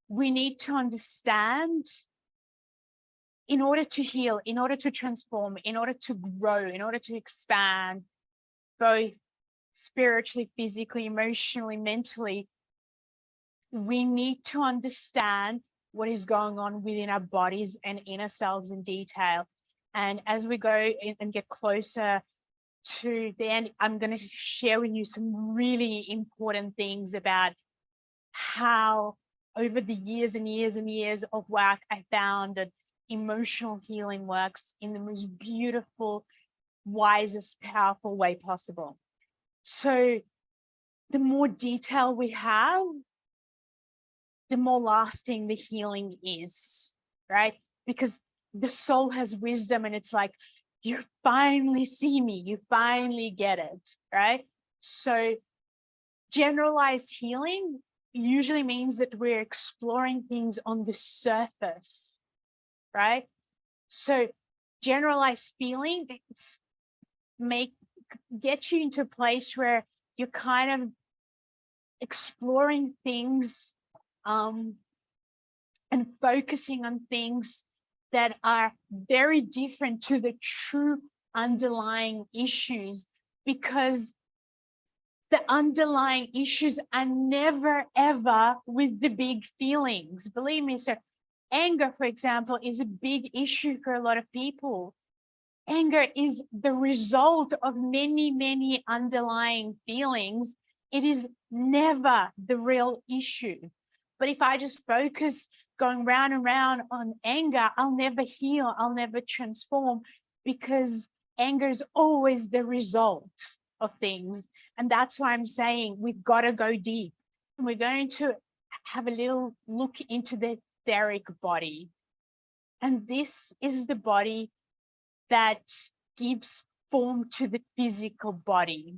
we need to understand, in order to heal, in order to transform, in order to grow, in order to expand, both spiritually, physically, emotionally, mentally, we need to understand what is going on within our bodies and inner selves in detail. And as we go and get closer to the end, I'm going to share with you some really important things about how over the years and years and years of work, I found that emotional healing works in the most beautiful, wisest, powerful way possible. So the more detail we have, the more lasting the healing is, right? Because the soul has wisdom, and it's like, you finally see me, you finally get it, right? So generalized healing usually means that we're exploring things on the surface, right? So generalized feeling get you into a place where you're kind of exploring things and focusing on things that are very different to the true underlying issues, because the underlying issues are never, ever with the big feelings. Believe me. So anger, for example, is a big issue for a lot of people. Anger is the result of many, many underlying feelings. It is never the real issue. But if I just focus going round and round on anger, I'll never heal, I'll never transform, because anger is always the result of things. And that's why I'm saying we've got to go deep. And we're going to have a little look into the etheric body. And this is the body that gives form to the physical body.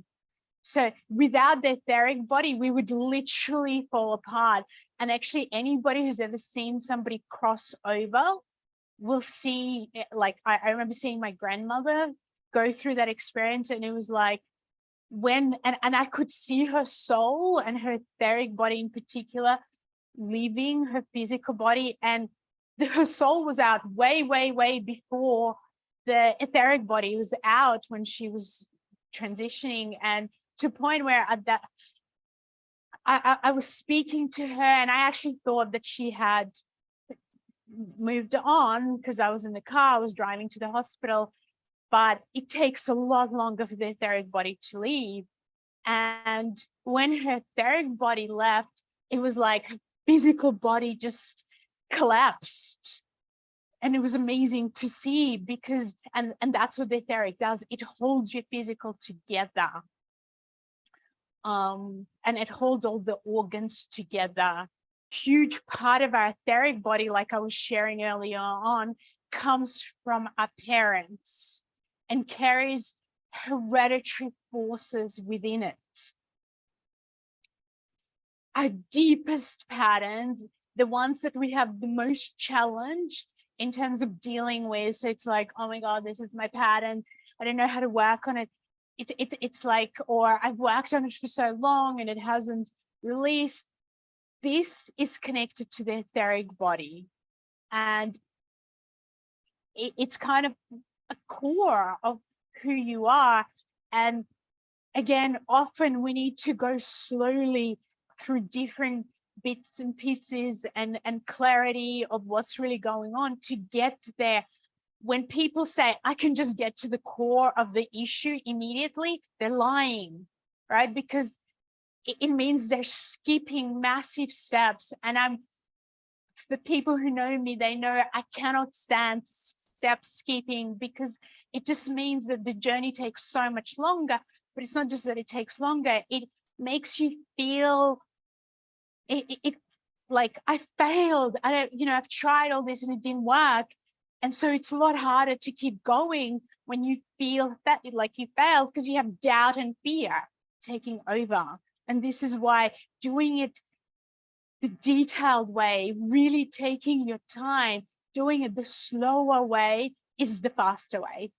So without the etheric body, we would literally fall apart. And actually, anybody who's ever seen somebody cross over will see, like, I remember seeing my grandmother go through that experience, and it was like, and I could see her soul and her etheric body in particular leaving her physical body, and her soul was out way, way, way before the etheric body was out when she was transitioning, and to a point where I was speaking to her, and I actually thought that she had moved on, because I was in the car, I was driving to the hospital. But it takes a lot longer for the etheric body to leave. And when her etheric body left, it was like her physical body just collapsed. And it was amazing to see, because, and that's what the etheric does. It holds your physical together. And it holds all the organs together. Huge part of our etheric body, like I was sharing earlier on, comes from our parents and carries hereditary forces within it. Our deepest patterns, the ones that we have the most challenge in terms of dealing with, so it's like, oh my God, this is my pattern, I don't know how to work on it. It's like, or I've worked on it for so long and it hasn't released. This is connected to the etheric body, and it's kind of a core of who you are. And again, often we need to go slowly through different bits and pieces and clarity of what's really going on to get there. When people say, I can just get to the core of the issue immediately, they're lying, right? Because it means they're skipping massive steps. And the people who know me, they know I cannot stand step skipping, because it just means that the journey takes so much longer. But it's not just that it takes longer, it makes you feel it like I failed. I've tried all this and it didn't work. And so it's a lot harder to keep going when you feel that like you failed, because you have doubt and fear taking over. And this is why doing it the detailed way, really taking your time, doing it the slower way, is the faster way.